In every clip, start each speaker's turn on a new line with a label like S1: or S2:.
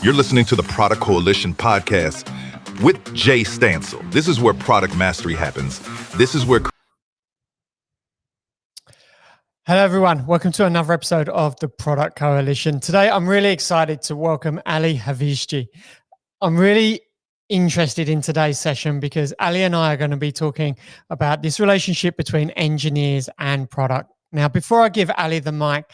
S1: You're listening to the Product Coalition podcast with Jay Stansel. This is where product mastery happens. This is where...
S2: Hello, everyone. Welcome to another episode of the Product Coalition. Today, I'm really excited to welcome Ali Hafizji. I'm really interested in today's session because Ali and I are going to be talking about this relationship between engineers and product. Now, before I give Ali the mic,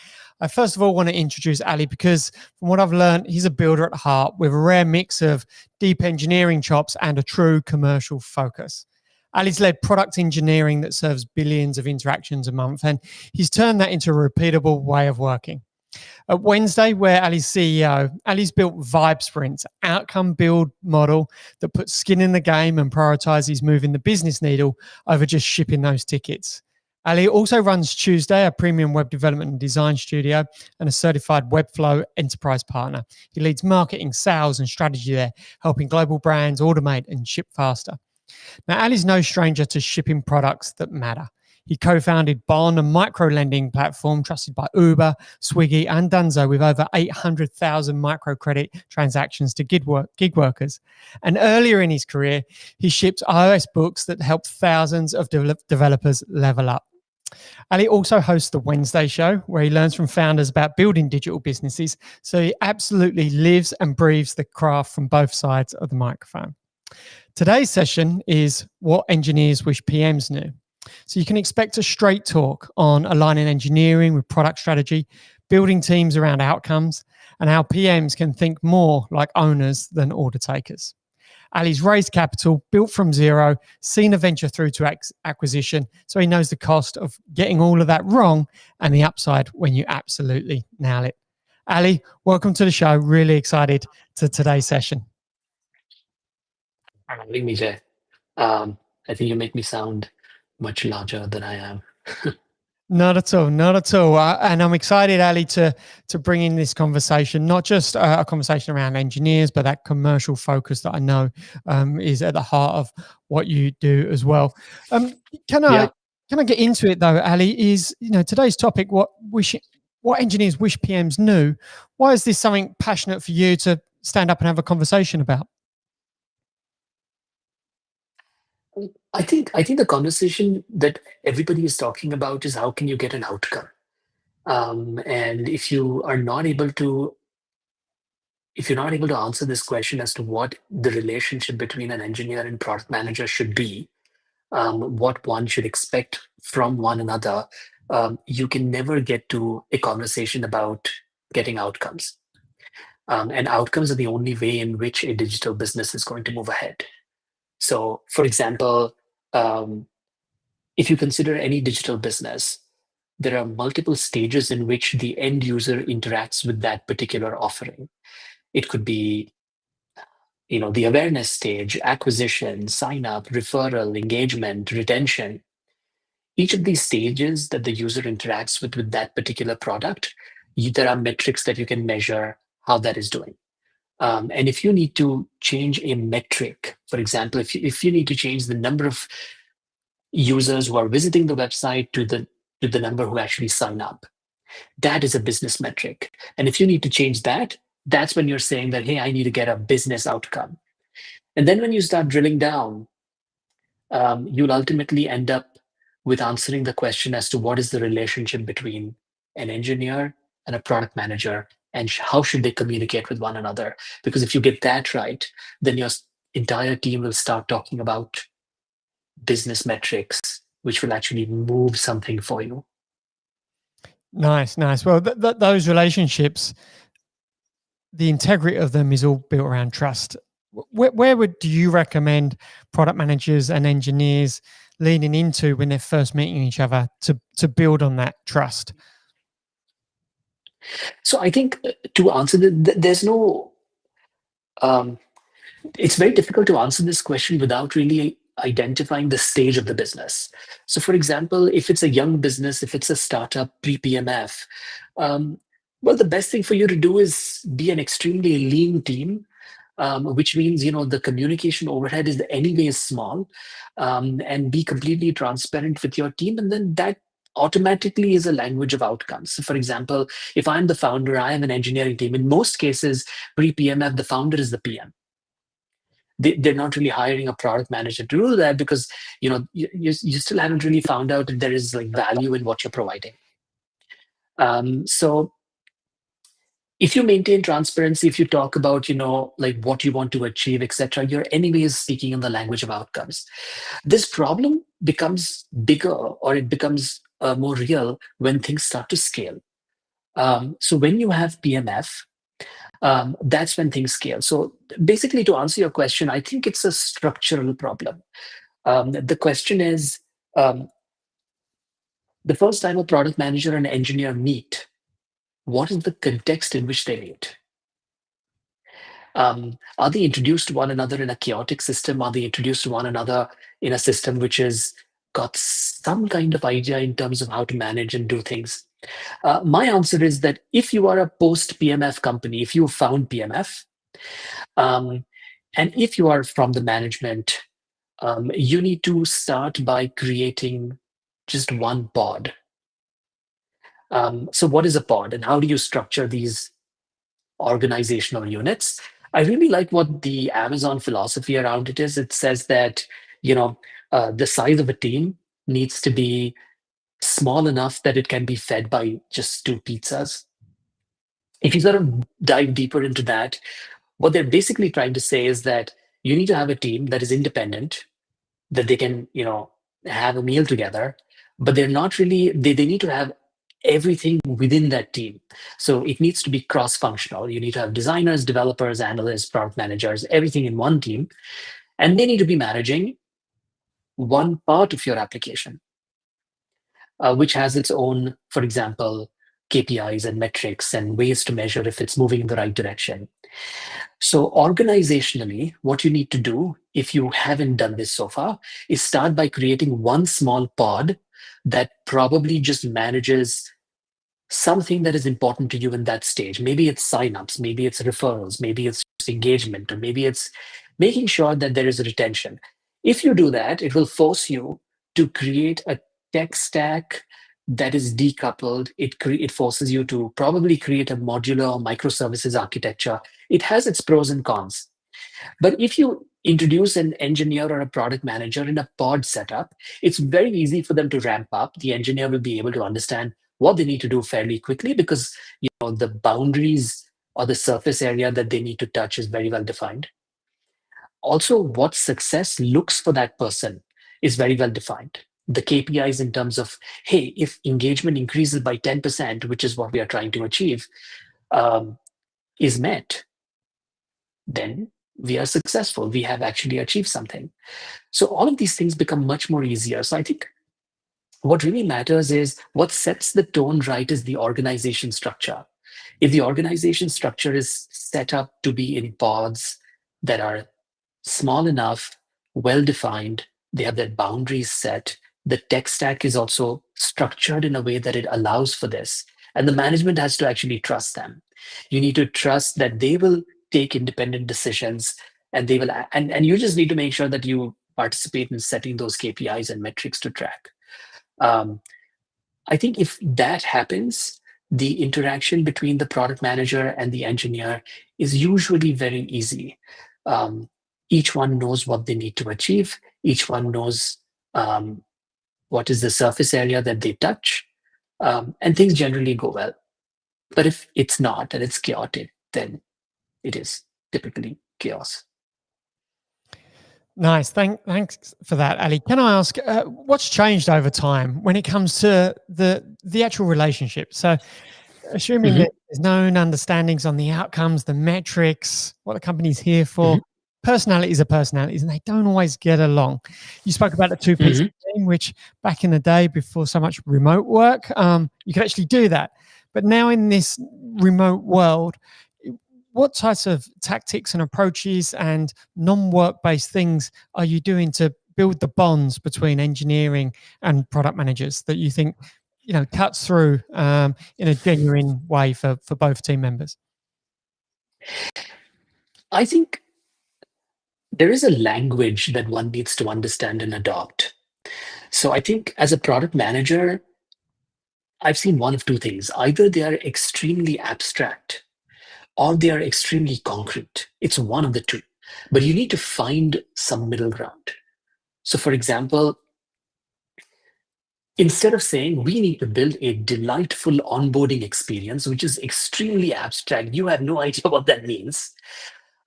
S2: I first of all want to introduce Ali because from what I've learned, he's a builder at heart with a rare mix of deep engineering chops and a true commercial focus. Ali's led product engineering that serves billions of interactions a month, and he's turned that into a repeatable way of working. At Wednesday, where Ali's CEO, Ali's built Vibe Sprints, outcome build model that puts skin in the game and prioritizes moving the business needle over just shipping those tickets. Ali also runs Tuesday, a premium web development and design studio, and a certified Webflow enterprise partner. He leads marketing, sales, and strategy there, helping global brands automate and ship faster. Now, Ali's no stranger to shipping products that matter. He co-founded Bond, a micro-lending platform trusted by Uber, Swiggy, and Dunzo with over 800,000 microcredit transactions to gig workers. And earlier in his career, he shipped iOS books that helped thousands of developers level up. Ali also hosts the Wednesday show, where he learns from founders about building digital businesses. So he absolutely lives and breathes the craft from both sides of the microphone. Today's session is What Engineers Wish PMs Knew. So you can expect a straight talk on aligning engineering with product strategy, building teams around outcomes, and how PMs can think more like owners than order takers. Ali's raised capital, built from zero, seen a venture through to acquisition, so he knows the cost of getting all of that wrong and the upside when you absolutely nail it. Ali, welcome to the show. Really excited to today's session.
S3: I'm having me, Jay. I think you make me sound much larger than I am.
S2: Not at all, not at all. And I'm excited, Ali, to bring in this conversation, not just a conversation around engineers, but that commercial focus that I know is at the heart of what you do as well. Can I get into it though, Ali? Is today's topic what engineers wish PMs knew? Why is this something passionate for you to stand up and have a conversation about?
S3: I think the conversation that everybody is talking about is how can you get an outcome, and if you're not able to answer this question as to what the relationship between an engineer and product manager should be, what one should expect from one another, you can never get to a conversation about getting outcomes. And outcomes are the only way in which a digital business is going to move ahead. So, for example, if you consider any digital business, there are multiple stages in which the end user interacts with that particular offering. It could be, the awareness stage, acquisition, sign up, referral, engagement, retention. Each of these stages that the user interacts with that particular product, there are metrics that you can measure how that is doing. And if you need to change a metric, for example, if you need to change the number of users who are visiting the website to the number who actually sign up, that is a business metric. And if you need to change that, that's when you're saying that, hey, I need to get a business outcome. And then when you start drilling down, you'll ultimately end up with answering the question as to what is the relationship between an engineer and a product manager, and how should they communicate with one another? Because if you get that right, then your entire team will start talking about business metrics, which will actually move something for you.
S2: Nice. Well, those relationships, the integrity of them is all built around trust. Where do you recommend product managers and engineers leaning into when they're first meeting each other to build on that trust?
S3: So I think to answer there's no, it's very difficult to answer this question without really identifying the stage of the business. So for example, if it's a young business, if it's a startup pre-PMF, well, the best thing for you to do is be an extremely lean team, which means, the communication overhead is anyway small, and be completely transparent with your team. And then that automatically is a language of outcomes. So for example, if I'm the founder, I am an engineering team. In most cases, pre-PMF, the founder is the PM. They're not really hiring a product manager to do that because you still haven't really found out if there is like value in what you're providing. So if you maintain transparency, if you talk about like what you want to achieve, etc., you're anyways speaking in the language of outcomes. This problem becomes bigger, or it becomes more real when things start to scale. So when you have PMF, that's when things scale. So basically, to answer your question, I think it's a structural problem. The question is, the first time a product manager and engineer meet, what is the context in which they meet? Are they introduced to one another in a chaotic system? Are they introduced to one another in a system which has got some kind of idea in terms of how to manage and do things? My answer is that if you are a post-PMF company, if you found PMF, and if you are from the management, you need to start by creating just one pod. So what is a pod, and how do you structure these organizational units? I really like what the Amazon philosophy around it is. It says that, the size of a team needs to be small enough that it can be fed by just 2 pizzas. If you sort of dive deeper into that, what they're basically trying to say is that you need to have a team that is independent, that they can, have a meal together, but they're not really, they need to have everything within that team. So it needs to be cross-functional. You need to have designers, developers, analysts, product managers, everything in one team. And they need to be managing one part of your application, which has its own, for example, KPIs and metrics and ways to measure if it's moving in the right direction. So organizationally, what you need to do, if you haven't done this so far, is start by creating one small pod that probably just manages something that is important to you in that stage. Maybe it's signups, maybe it's referrals, maybe it's engagement, or maybe it's making sure that there is a retention. If you do that, it will force you to create a tech stack that is decoupled. It forces you to probably create a modular or microservices architecture. It has its pros and cons. But if you introduce an engineer or a product manager in a pod setup, it's very easy for them to ramp up. The engineer will be able to understand what they need to do fairly quickly because the boundaries or the surface area that they need to touch is very well defined. Also, what success looks for that person is very well defined. The KPIs in terms of, hey, if engagement increases by 10%, which is what we are trying to achieve, is met, then we are successful. We have actually achieved something. So all of these things become much more easier. So I think what really matters is what sets the tone right is the organization structure. If the organization structure is set up to be in pods that are small enough, well-defined, they have their boundaries set, the tech stack is also structured in a way that it allows for this. And the management has to actually trust them. You need to trust that they will take independent decisions and they will, and you just need to make sure that you participate in setting those KPIs and metrics to track. I think if that happens, the interaction between the product manager and the engineer is usually very easy. Each one knows what they need to achieve. Each one knows what is the surface area that they touch. And things generally go well. But if it's not and it's chaotic, then it is typically chaos.
S2: Nice. Thanks for that, Ali. Can I ask what's changed over time when it comes to the actual relationship? So, assuming that there's known understandings on the outcomes, the metrics, what the company's here for, personalities are personalities, and they don't always get along. You spoke about the two-piece team, which back in the day, before so much remote work, you could actually do that. But now in this remote world, what types of tactics and approaches and non-work-based things are you doing to build the bonds between engineering and product managers that you think, cuts through in a genuine way for both team members?
S3: I think there is a language that one needs to understand and adopt. So I think as a product manager, I've seen one of two things. Either they are extremely abstract or they are extremely concrete. It's one of the two. But you need to find some middle ground. So, for example, instead of saying we need to build a delightful onboarding experience, which is extremely abstract, you have no idea what that means.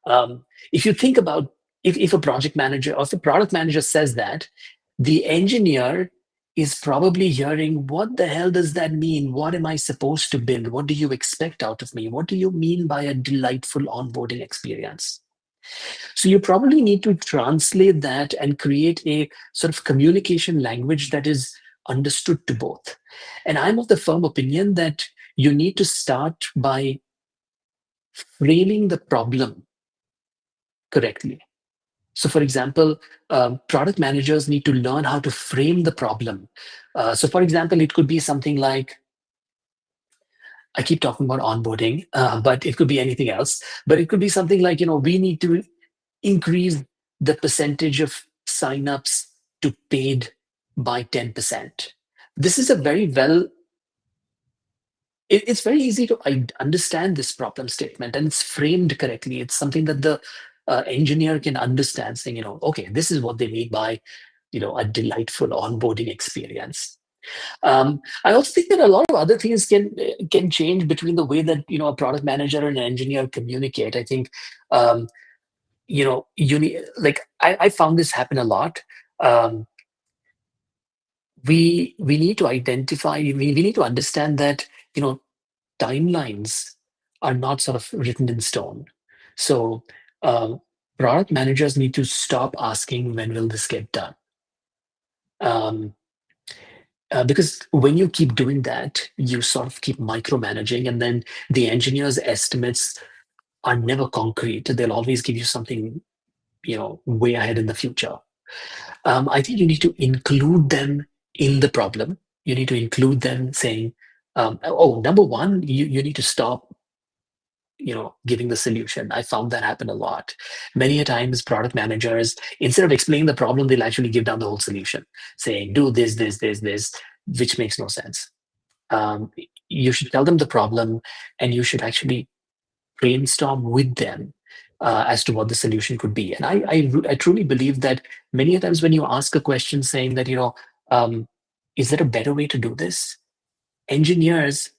S3: Um, if you think about if a project manager or if a product manager says that, the engineer is probably hearing, what the hell does that mean? What am I supposed to build? What do you expect out of me? What do you mean by a delightful onboarding experience? So you probably need to translate that and create a sort of communication language that is understood to both. And I'm of the firm opinion that you need to start by framing the problem correctly. So, for example, product managers need to learn how to frame the problem. So, for example, it could be something like, I keep talking about onboarding, but it could be anything else. But it could be something like, we need to increase the percentage of signups to paid by 10%. This is a very well, it's very easy to understand this problem statement, and it's framed correctly. It's something that the engineer can understand, saying, okay, this is what they mean by, a delightful onboarding experience. I also think that a lot of other things can change between the way that a product manager and an engineer communicate. I think you need, like, I found this happen a lot. Um, we need to identify, we need to understand that timelines are not sort of written in stone. So uh, product managers need to stop asking when will this get done. Um, because when you keep doing that, you sort of keep micromanaging, and then the engineers' estimates are never concrete. They'll always give you something, way ahead in the future. I think you need to include them in the problem. You need to include them saying, number one, you need to stop giving the solution. I found that happen a lot. Many a times product managers, instead of explaining the problem, they'll actually give down the whole solution, saying do this, which makes no sense. um, you should tell them the problem, and you should actually brainstorm with them as to what the solution could be. And I truly believe that many a times when you ask a question saying that, is there a better way to do this? Engineers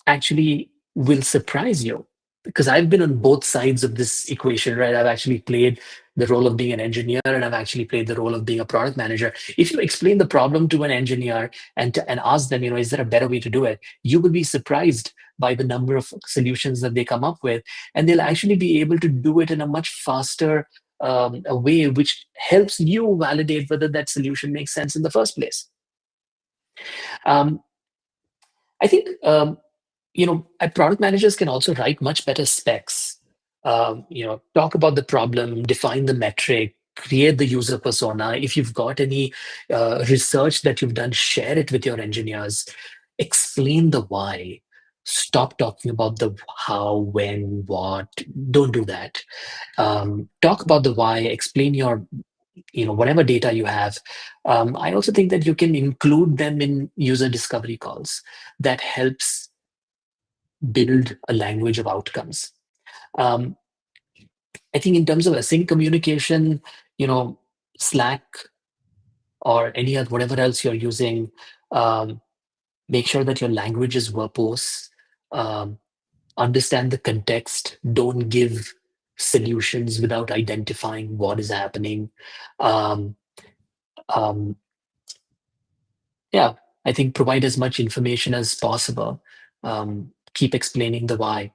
S3: actually will surprise you, because I've been on both sides of this equation, right? I've actually played the role of being an engineer, and I've actually played the role of being a product manager. If you explain the problem to an engineer and ask them, is there a better way to do it? You will be surprised by the number of solutions that they come up with, and they'll actually be able to do it in a much faster a way, which helps you validate whether that solution makes sense in the first place. Um, I think product managers can also write much better specs. Talk about the problem, define the metric, create the user persona. If you've got any research that you've done, share it with your engineers. Explain the why. Stop talking about the how, when, what. Don't do that. Talk about the why. Explain your whatever data you have. I also think that you can include them in user discovery calls. That helps build a language of outcomes. Um, I think in terms of async communication, Slack or any other whatever else you're using, um, make sure that your language is verbose. Um, Understand the context. Don't give solutions without identifying what is happening. Um, um, yeah, I think provide as much information as possible. Keep explaining the why.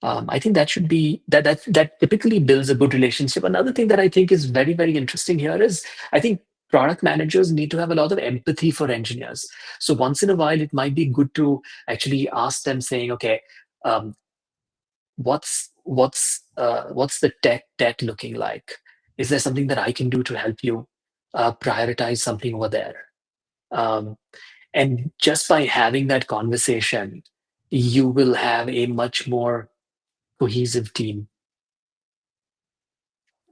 S3: I think that should be that typically builds a good relationship. Another thing that I think is very, very interesting here is I think product managers need to have a lot of empathy for engineers. So once in a while, it might be good to actually ask them, saying, okay, um, what's the tech looking like? Is there something that I can do to help you prioritize something over there? Um, and just by having that conversation, you will have a much more cohesive team.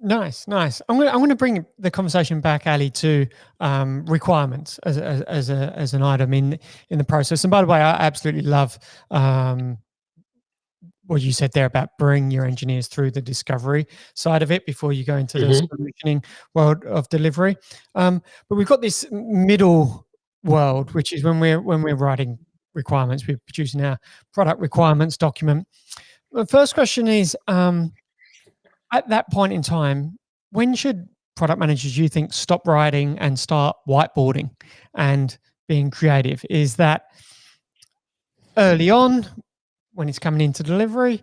S2: Nice. I'm going to bring the conversation back, Ali, to requirements as an item in the process. And by the way, I absolutely love what you said there about bring your engineers through the discovery side of it before you go into the solutioning world of delivery. But we've got this middle world, which is when we're writing requirements, we're producing our product requirements document. The first question is, at that point in time, when should product managers, you think, stop writing and start whiteboarding and being creative? Is that early on when it's coming into delivery,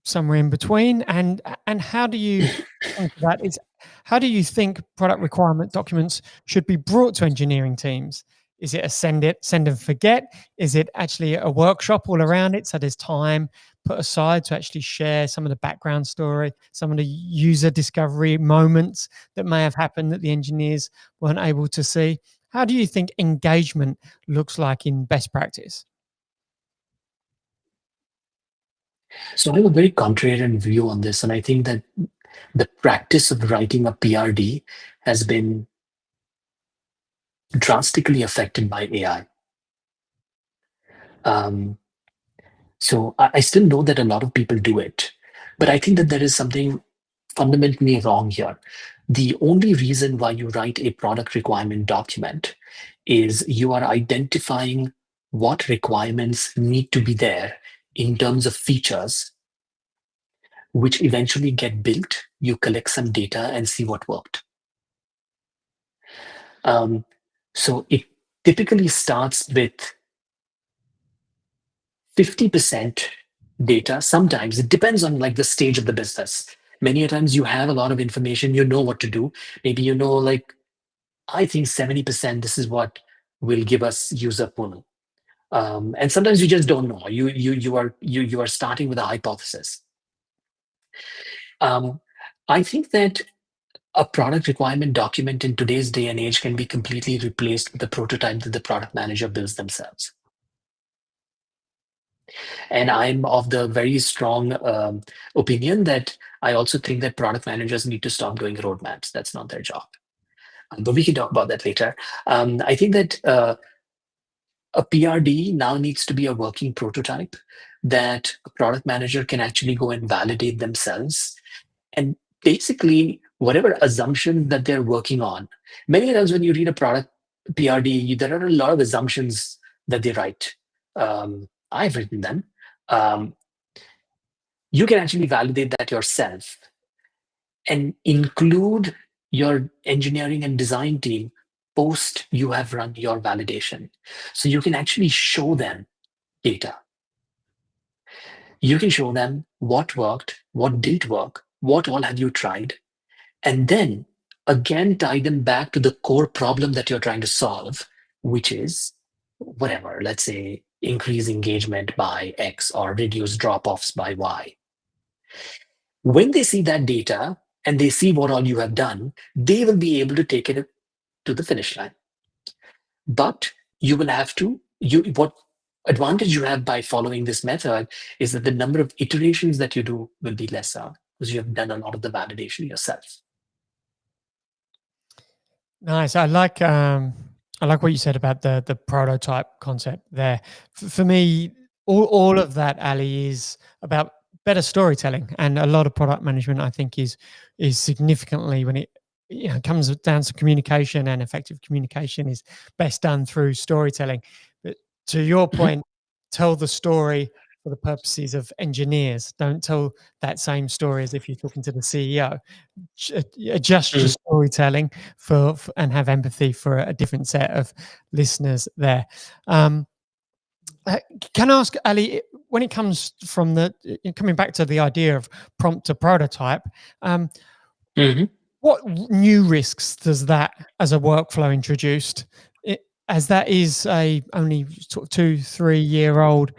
S2: somewhere in between? And how do you think that is? How do you think product requirement documents should be brought to engineering teams? Is it a send and forget? Is it actually a workshop all around it? So there's time put aside to actually share some of the background story, some of the user discovery moments that may have happened that the engineers weren't able to see. How do you think engagement looks like in best practice?
S3: So I have a very contrarian view on this, and I think that the practice of writing a PRD has been drastically affected by AI. So I still know that a lot of people do it, but I think that there is something fundamentally wrong here. The only reason why you write a product requirement document is you are identifying what requirements need to be there in terms of features, which eventually get built. You collect some data and see what worked. So it typically starts with 50% data. Sometimes it depends on like the stage of the business. Many a times you have a lot of information, you know what to do. Maybe you know, like, I think 70% this is what will give us user pull. And sometimes you just don't know. You are starting with a hypothesis. I think that a product requirement document in today's day and age can be completely replaced with the prototype that the product manager builds themselves. And I'm of the very strong opinion that I also think that product managers need to stop doing roadmaps. That's not their job. But we can talk about that later. I think that a PRD now needs to be a working prototype that a product manager can actually go and validate themselves. And basically, whatever assumption that they're working on, many times when you read a product PRD, there are a lot of assumptions that they write. I've written them. You can actually validate that yourself and include your engineering and design team post you have run your validation. So you can actually show them data. You can show them what worked, what didn't work, what all have you tried, and then again tie them back to the core problem that you're trying to solve, which is whatever, let's say increase engagement by X or reduce drop-offs by Y. When they see that data and they see what all you have done, they will be able to take it to the finish line. But you will have to, what advantage you have by following this method is that the number of iterations that you do will be lesser because you have done a lot of the validation yourself.
S2: Nice. I like what you said about the prototype concept there. For me, all of that, Ali, is about better storytelling, and a lot of product management, I think, is significantly, when it comes down to communication, and effective communication is best done through storytelling. But to your point, tell the story for the purposes of engineers. Don't tell that same story as if you're talking to the CEO. Adjust your storytelling and have empathy for a different set of listeners there. Can I ask, Ali, when it comes from coming back to the idea of prompt to prototype, what new risks does that as a workflow introduced? As that is a only sort of 2-3 year old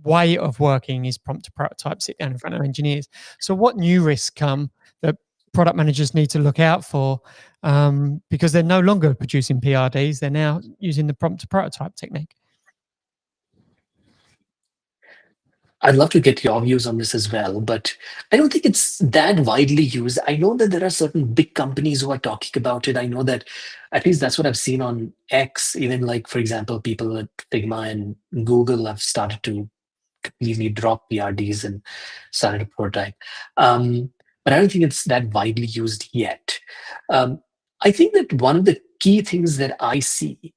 S2: way of working, is prompt to prototype, sit down in front of engineers. So what new risks come that product managers need to look out for, because they're no longer producing PRDs, they're now using the prompt to prototype technique?
S3: I'd love to get your views on this as well, but I don't think it's that widely used. I know that there are certain big companies who are talking about it. I know that at least that's what I've seen on X. Even like, for example, people at Figma and Google have started to completely drop PRDs and started to prototype. But I don't think it's that widely used yet. Um, I think that one of the key things that I see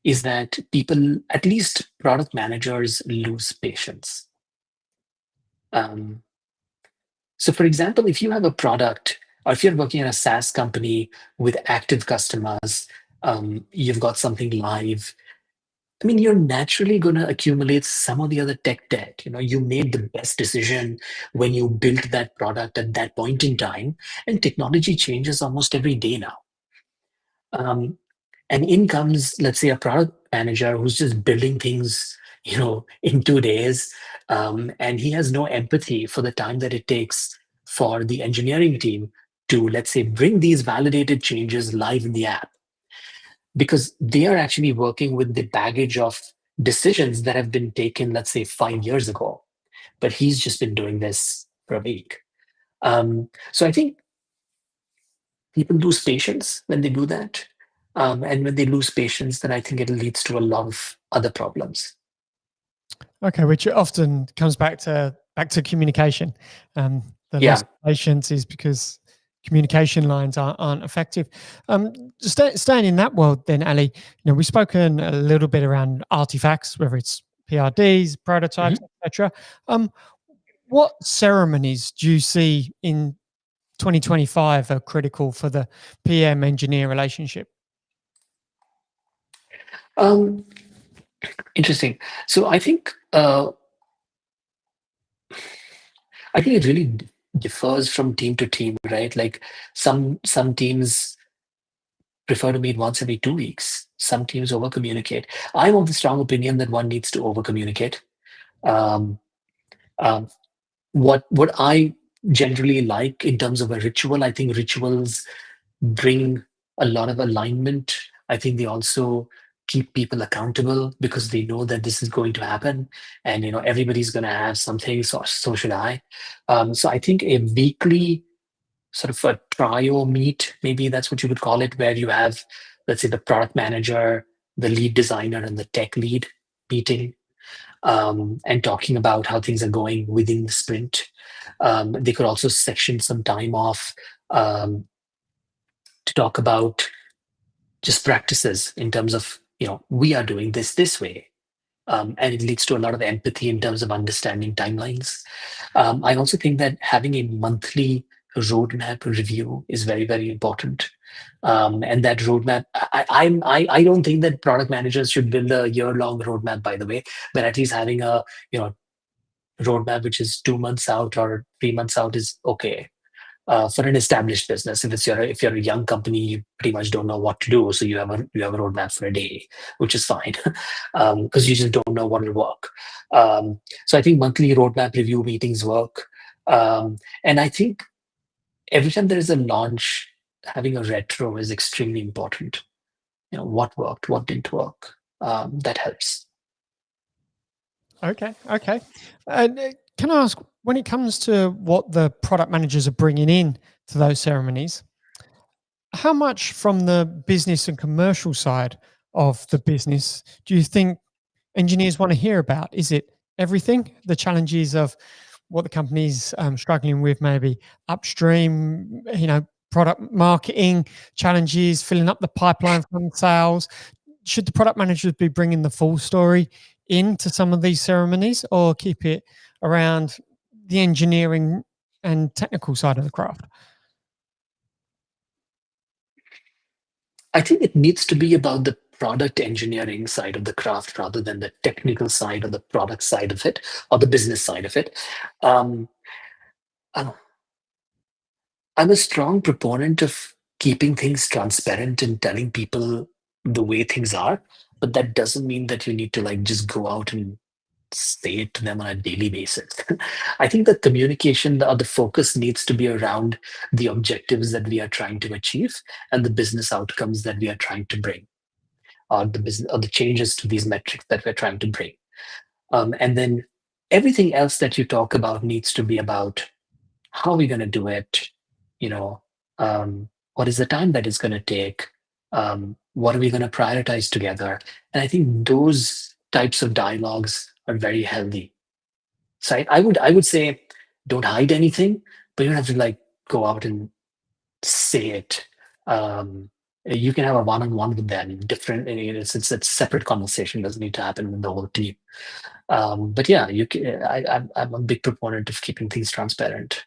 S3: is that people, at least product managers, lose patience. Um, so, for example, if you have a product or if you're working in a SaaS company with active customers, you've got something live. I mean, you're naturally going to accumulate some of the other tech debt. You made the best decision when you built that product at that point in time, and technology changes almost every day now. Um, and in comes, let's say, a product manager who's just building things, in 2 days, and he has no empathy for the time that it takes for the engineering team to, let's say, bring these validated changes live in the app, because they are actually working with the baggage of decisions that have been taken, let's say, 5 years ago. But he's just been doing this for a week. So I think people lose patience when they do that. And when they lose patience, then I think it leads to a lot of other problems.
S2: Okay, which often comes back to communication. The loss
S3: Yeah.
S2: of patience is because communication lines aren't effective. Staying in that world, then, Ali, we've spoken a little bit around artifacts, whether it's PRDs, prototypes,
S3: Mhm.
S2: etc. What ceremonies do you see in 2025 are critical for the PM engineer relationship?
S3: Um, Interesting. So I think it really differs from team to team, right? Like some teams prefer to meet once every 2 weeks. Some teams over communicate. I'm of the strong opinion that one needs to over communicate. Um, um, what I generally like in terms of a ritual, I think rituals bring a lot of alignment. I think they also keep people accountable because they know that this is going to happen, and everybody's going to have something. So should I. So I think a weekly sort of a trio meet, maybe that's what you would call it, where you have, let's say, the product manager, the lead designer, and the tech lead meeting, and talking about how things are going within the sprint. They could also section some time off um, to talk about just practices in terms of, we are doing this way. And it leads to a lot of empathy in terms of understanding timelines. I also think that having a monthly roadmap review is very, very important. And that roadmap, I don't think that product managers should build a year-long roadmap, by the way, but at least having a roadmap which is 2 months out or 3 months out is okay. For an established business, if you're a young company, you pretty much don't know what to do, so you have a roadmap for a day, which is fine, because you just don't know what will work. So I think monthly roadmap review meetings work, and I think every time there is a launch, having a retro is extremely important. What worked, what didn't work. That helps.
S2: Okay, okay. And can I ask, when it comes to what the product managers are bringing in to those ceremonies, how much from the business and commercial side of the business do you think engineers want to hear about? Is it everything? The challenges of what the company's struggling with, maybe upstream, product marketing challenges, filling up the pipeline from sales. Should the product managers be bringing the full story into some of these ceremonies, or keep it around the engineering and technical side of the craft?
S3: I think it needs to be about the product engineering side of the craft rather than the technical side or the product side of it or the business side of it. Um, uh, I'm a strong proponent of keeping things transparent and telling people the way things are, but that doesn't mean that you need to like just go out and say it to them on a daily basis. I think the communication or the focus needs to be around the objectives that we are trying to achieve and the business outcomes that we are trying to bring, or the business or the changes to these metrics that we're trying to bring. And then everything else that you talk about needs to be about how are we going to do it, you know, what is the time that it's going to take, what are we going to prioritize together. And I think those types of dialogues are very healthy. So I would say don't hide anything, but you don't have to like go out and say it. You can have a one-on-one with them, different. It's a separate conversation. It doesn't need to happen with the whole team. But yeah, you can. I'm a big proponent of keeping things transparent.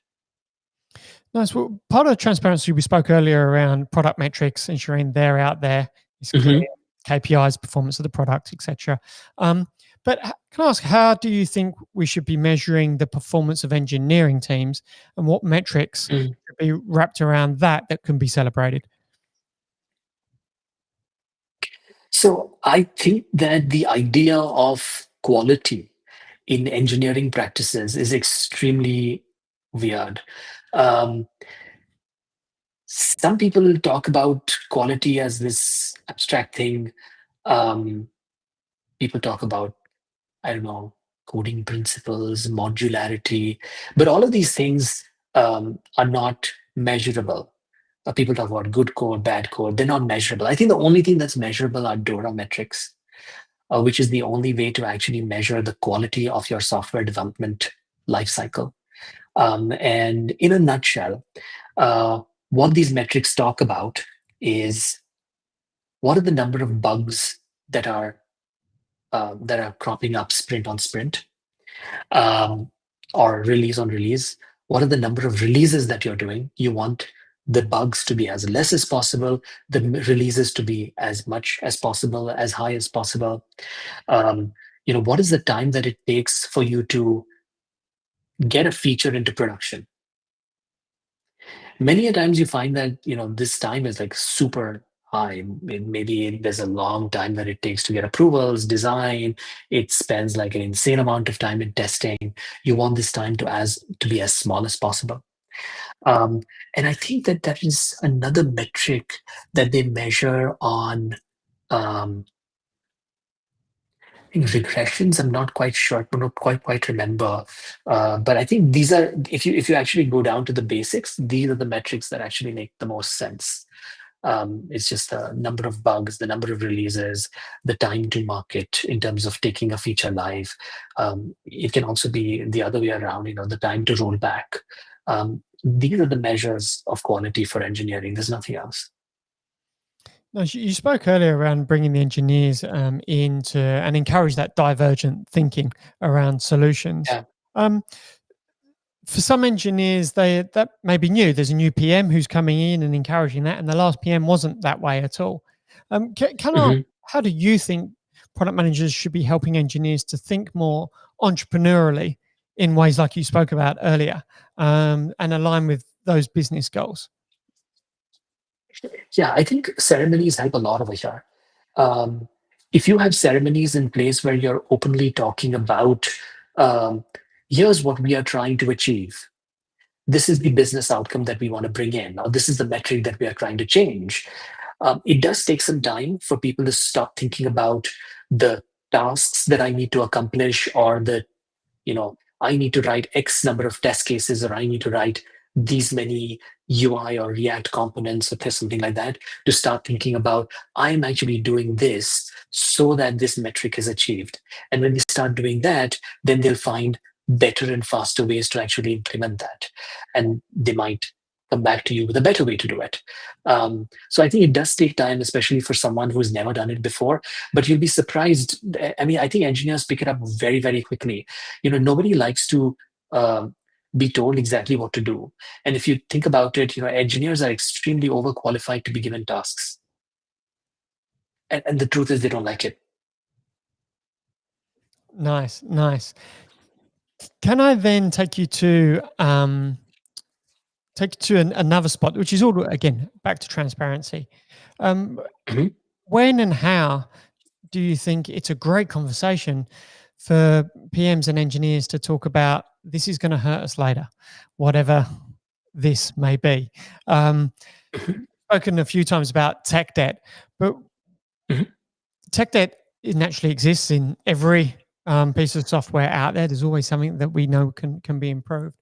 S2: Nice. Well, part of transparency we spoke earlier around product metrics, ensuring they're out there, it's clear,
S3: Mhm.
S2: KPIs, performance of the product, etc. But can I ask, how do you think we should be measuring the performance of engineering teams, and what metrics
S3: Mm.
S2: should be wrapped around that can be celebrated?
S3: So I think that the idea of quality in engineering practices is extremely weird. Um, some people talk about quality as this abstract thing. Um, People talk about, I don't know, coding principles, modularity, but all of these things are not measurable. People talk about good code, bad code. They're not measurable. I think the only thing that's measurable are DORA metrics, which is the only way to actually measure the quality of your software development lifecycle. And in a nutshell, uh, what these metrics talk about is what are the number of bugs that are cropping up sprint on sprint, um, or release on release. What are the number of releases that you're doing? You want the bugs to be as less as possible, the releases to be as much as possible, as high as possible. Um, what is the time that it takes for you to get a feature into production? Many a times you find that this time is like super high. Maybe there's a long time that it takes to get approvals, design. It spends like an insane amount of time in testing. You want this time to be as small as possible. um, and I think that that is another metric that they measure on, um, I think regressions. I'm not quite sure, I don't quite remember. But I think these are, if you actually go down to the basics, these are the metrics that actually make the most sense. It's just the number of bugs, the number of releases, the time to market in terms of taking a feature live. It can also be the other way around, the time to roll back. These are the measures of quality for engineering. There's nothing else.
S2: No, you spoke earlier around bringing the engineers into and encourage that divergent thinking around solutions.
S3: Yeah.
S2: Um, for some engineers, that may be new. There's a new PM who's coming in and encouraging that, and the last PM wasn't that way at all. Can I ask,
S3: Mhm.
S2: how do you think product managers should be helping engineers to think more entrepreneurially in ways like you spoke about earlier, and align with those business goals?
S3: Yeah, I think ceremonies help a lot over here. Um, if you have ceremonies in place where you're openly talking about, um, here's what we are trying to achieve, this is the business outcome that we want to bring in, or this is the metric that we are trying to change. It does take some time for people to stop thinking about the tasks that I need to accomplish, or I need to write X number of test cases, or I need to write these many UI or React components or something like that, to start thinking about, I'm actually doing this so that this metric is achieved. And when they start doing that, then they'll find better and faster ways to actually implement that. And they might come back to you with a better way to do it. So I think it does take time, especially for someone who's never done it before, but you'll be surprised. I mean, I think engineers pick it up very, very quickly. Nobody likes to be told exactly what to do. And if you think about it, engineers are extremely overqualified to be given tasks. And the truth is they don't like it.
S2: Nice, nice. Can I then take you to another spot, which is all again back to transparency? Um,
S3: Mhm.
S2: when and how do you think it's a great conversation for PMs and engineers to talk about this is going to hurt us later, whatever this may be? Um,
S3: Mhm.
S2: Spoken a few times about tech debt, but
S3: Mhm.
S2: tech debt, it naturally exists in every piece of software out there. There's always something that we know can be improved.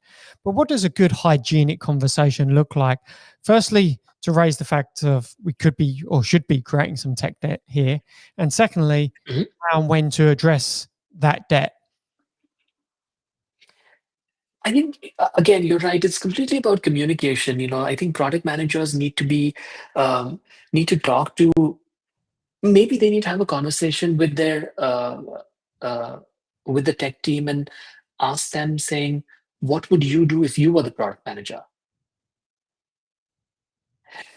S2: But what does a good hygienic conversation look like? Firstly, to raise the fact of we could be or should be creating some tech debt here, and secondly,
S3: Mhm.
S2: how and when to address that debt.
S3: I think again, you're right. It's completely about communication. I think product managers um, need to talk to. Maybe they need to have a conversation with their uh, with the tech team and ask them, saying, "What would you do if you were the product manager?"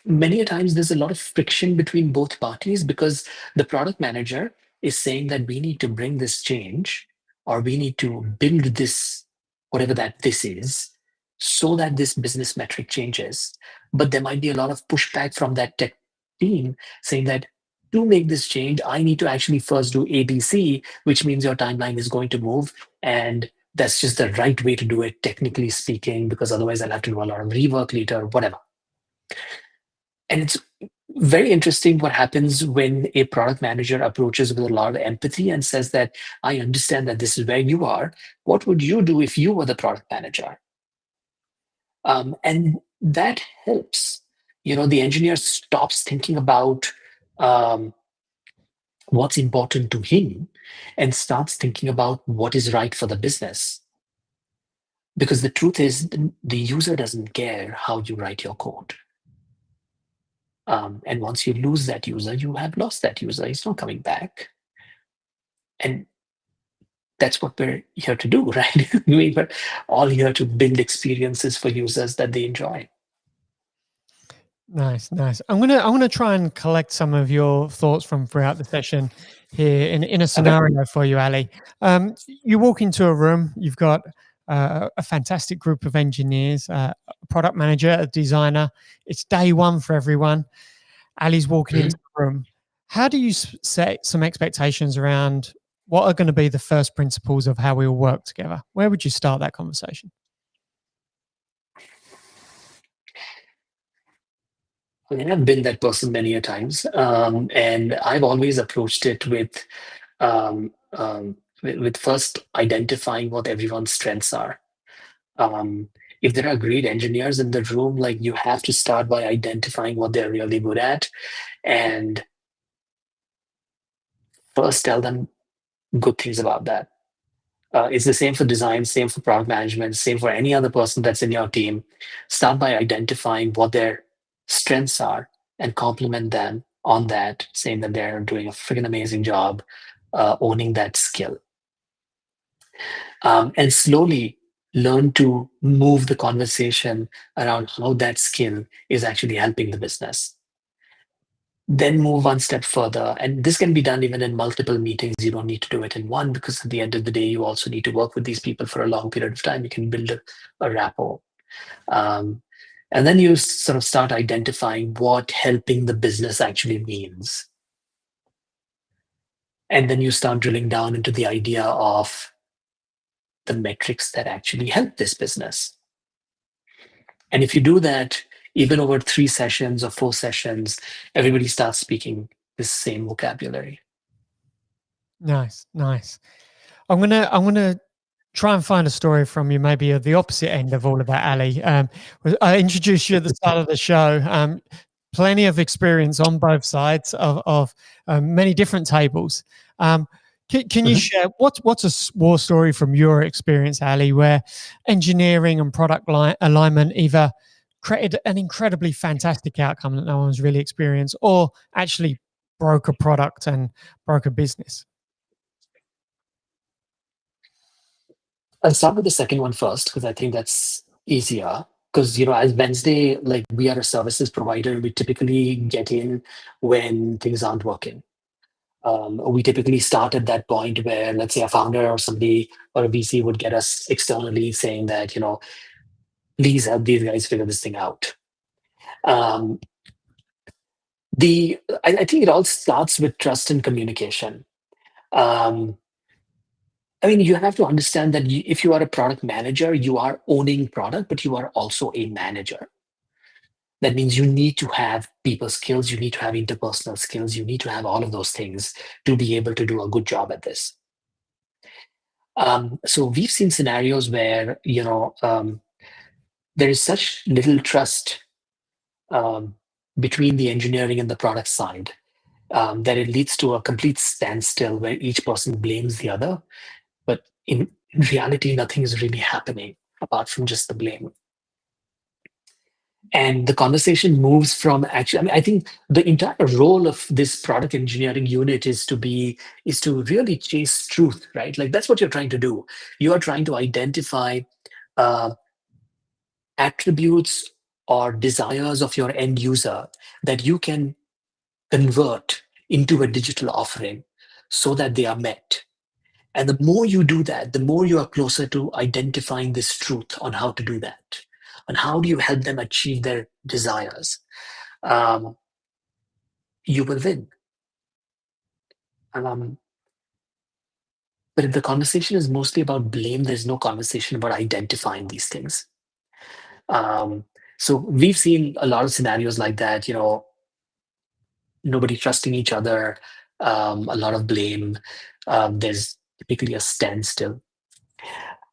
S3: Many a times there's a lot of friction between both parties because the product manager is saying that we need to bring this change or we need to build this, whatever that this is, so that this business metric changes. But there might be a lot of pushback from that tech team saying that to make this change, I need to actually first do ABC, which means your timeline is going to move. And that's just the right way to do it, technically speaking, because otherwise I'll have to do a lot of rework later, whatever. And it's very interesting what happens when a product manager approaches with a lot of empathy and says that I understand that this is where you are. What would you do if you were the product manager? And that helps. The engineer stops thinking about um, what's important to him and starts thinking about what is right for the business. Because the truth is, the user doesn't care how you write your code. And once you lose that user, you have lost that user. He's not coming back. And that's what we're here to do, right? We're all here to build experiences for users that they enjoy.
S2: Nice, nice. I'm gonna try and collect some of your thoughts from throughout the session here in a
S3: Okay.
S2: scenario for you, Ali. You walk into a room, you've got a fantastic group of engineers, a product manager, a designer. It's day one for everyone. Ali's walking
S3: Mhm.
S2: into the room. How do you set some expectations around what are going to be the first principles of how we all work together? Where would you start that conversation?
S3: I mean, I've been that person many a times, and I've always approached it with first identifying what everyone's strengths are. Um, if there are great engineers in the room, like you have to start by identifying what they're really good at, and first tell them good things about that. It's the same for design, same for product management, same for any other person that's in your team. Start by identifying what their strengths are and compliment them on that, saying that they're doing a freaking amazing job owning that skill. And slowly learn to move the conversation around how that skill is actually helping the business. Then move one step further. And this can be done even in multiple meetings. You don't need to do it in one because at the end of the day, you also need to work with these people for a long period of time. You can build a rapport. Um, and then you sort of start identifying what helping the business actually means. And then you start drilling down into the idea of the metrics that actually help this business. And if you do that, even over 3 sessions or 4 sessions, everybody starts speaking the same vocabulary.
S2: Nice, nice. I'm gonna try and find a story from you, maybe at the opposite end of all of that, Ali. I introduced you at the start of the show. Plenty of experience on both sides of many different tables. Can you
S3: Mhm.
S2: share what's a war story from your experience, Ali, where engineering and product alignment either created an incredibly fantastic outcome that no one's really experienced, or actually broke a product and broke a business?
S3: I'll start with the second one first because I think that's easier. Because as Wednesday, like we are a services provider, we typically get in when things aren't working. We typically start at that point where, let's say, a founder or somebody or a VC would get us externally saying that, please help these guys figure this thing out. Um, I think it all starts with trust and communication. Um, I mean, you have to understand that if you are a product manager, you are owning product, but you are also a manager. That means you need to have people skills, you need to have interpersonal skills, you need to have all of those things to be able to do a good job at this. So we've seen scenarios where there is such little trust um, between the engineering and the product side that it leads to a complete standstill where each person blames the other. But in reality, nothing is really happening apart from just the blame. And the conversation moves from actually, I mean, I think the entire role of this product engineering unit is to really chase truth, right? Like that's what you're trying to do. You are trying to identify uh, attributes or desires of your end user that you can convert into a digital offering so that they are met. And the more you do that, the more you are closer to identifying this truth on how to do that. And how do you help them achieve their desires? You will win. Um, but if the conversation is mostly about blame, there's no conversation about identifying these things. Um, so we've seen a lot of scenarios like that, nobody trusting each other, a lot of blame. There's typically a standstill.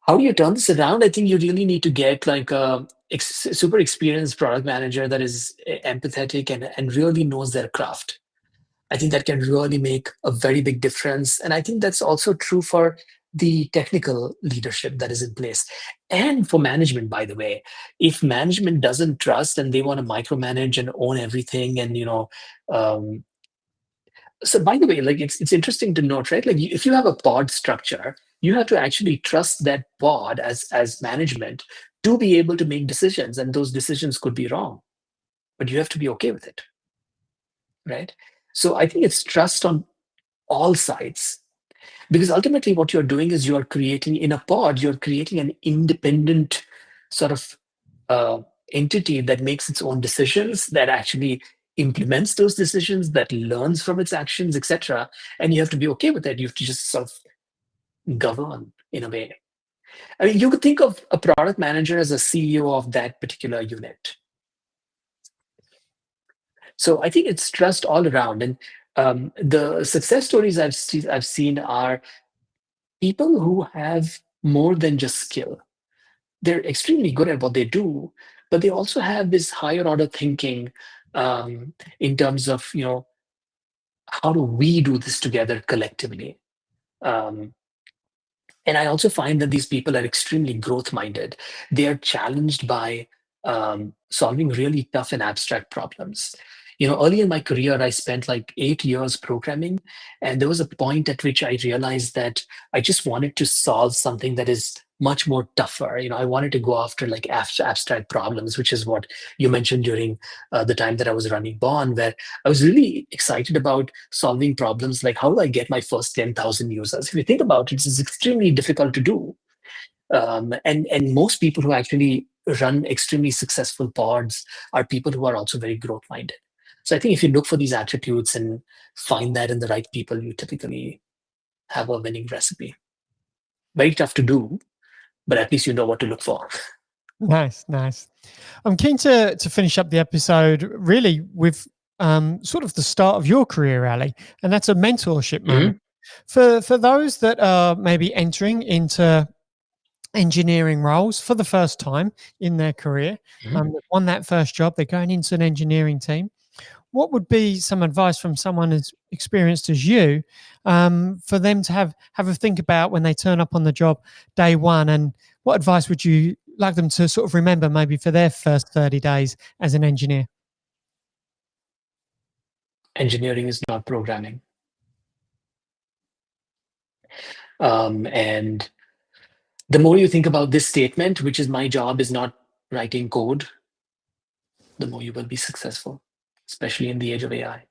S3: How do you turn this around? I think you really need to get like a super experienced product manager that is empathetic and really knows their craft. I think that can really make a very big difference. And I think that's also true for the technical leadership that is in place and for management, by the way. If management doesn't trust and they want to micromanage and own everything and, um, so by the way, like it's interesting to note, right? Like if you have a pod structure, you have to actually trust that pod as management to be able to make decisions, and those decisions could be wrong, but you have to be okay with it, right? So I think it's trust on all sides, because ultimately what you're doing is you're creating in a pod, you're creating an independent sort of uh, entity that makes its own decisions, that actually implements those decisions, that learns from its actions, etc. And you have to be okay with that. You have to just sort of govern in a way. I mean, you could think of a product manager as a CEO of that particular unit. So I think it's trust all around. And the success stories I've seen are people who have more than just skill. They're extremely good at what they do, but they also have this higher order thinking in terms of, how do we do this together collectively? Um, and I also find that these people are extremely growth minded. They are challenged by solving really tough and abstract problems. Early in my career, I spent like 8 years programming. And there was a point at which I realized that I just wanted to solve something that is much more tougher. I wanted to go after like abstract problems, which is what you mentioned during the time that I was running Bond, where I was really excited about solving problems like how do I get my first 10,000 users? If you think about it, it's extremely difficult to do. And most people who actually run extremely successful pods are people who are also very growth minded. So I think if you look for these attributes and find that in the right people, you typically have a winning recipe. Very tough to do, but at least you know what to look for.
S2: Nice, nice. I'm keen to finish up the episode really with sort of the start of your career, Ali, and that's a mentorship moment. For those that are maybe entering into engineering roles for the first time in their career, they've won that first job, they're going into an engineering team. What would be some advice from someone as experienced as you for them to have a think about when they turn up on the job day one? And what advice would you like them to sort of remember maybe for their first 30 days as an engineer?
S3: Engineering is not programming. And the more you think about this statement, which is my job is not writing code, the more you will be successful, especially in the age of AI.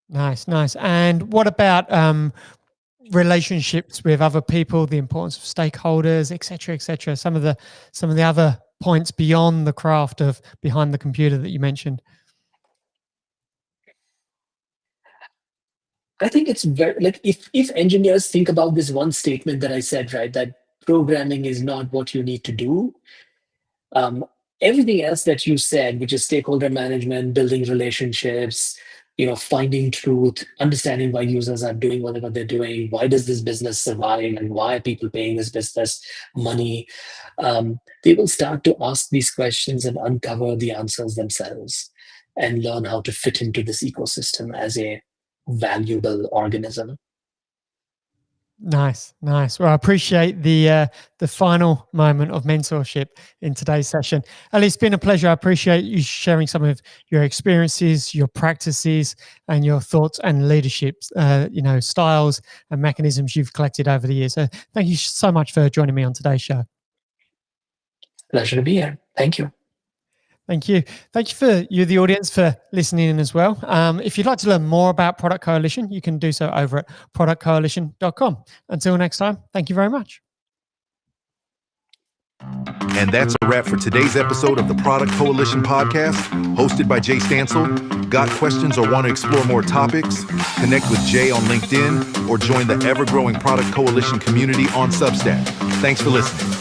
S2: Nice, nice. And what about relationships with other people, the importance of stakeholders, et cetera, et cetera? Some of the other points beyond the craft of behind the computer that you mentioned.
S3: I think it's very like if engineers think about this one statement that I said, right, that programming is not what you need to do. Um, Everything else that you said, which is stakeholder management, building relationships, finding truth, understanding why users are doing whatever they're doing, why does this business survive, and why are people paying this business money. They will start to ask these questions and uncover the answers themselves and learn how to fit into this ecosystem as a valuable organism.
S2: Nice. Well, I appreciate the final moment of mentorship in today's session. Ali, it's been a pleasure. I appreciate you sharing some of your experiences, your practices, and your thoughts and leadership, styles and mechanisms you've collected over the years. So, thank you so much for joining me on today's show.
S3: Pleasure to be here. Thank you.
S2: Thank you. Thank you for you, the audience, for listening in as well. If you'd like to learn more about Product Coalition, you can do so over at productcoalition.com. Until next time, thank you very much.
S1: And that's a wrap for today's episode of the Product Coalition podcast, hosted by Jay Stansel. Got questions or want to explore more topics? Connect with Jay on LinkedIn or join the ever-growing Product Coalition community on Substack. Thanks for listening.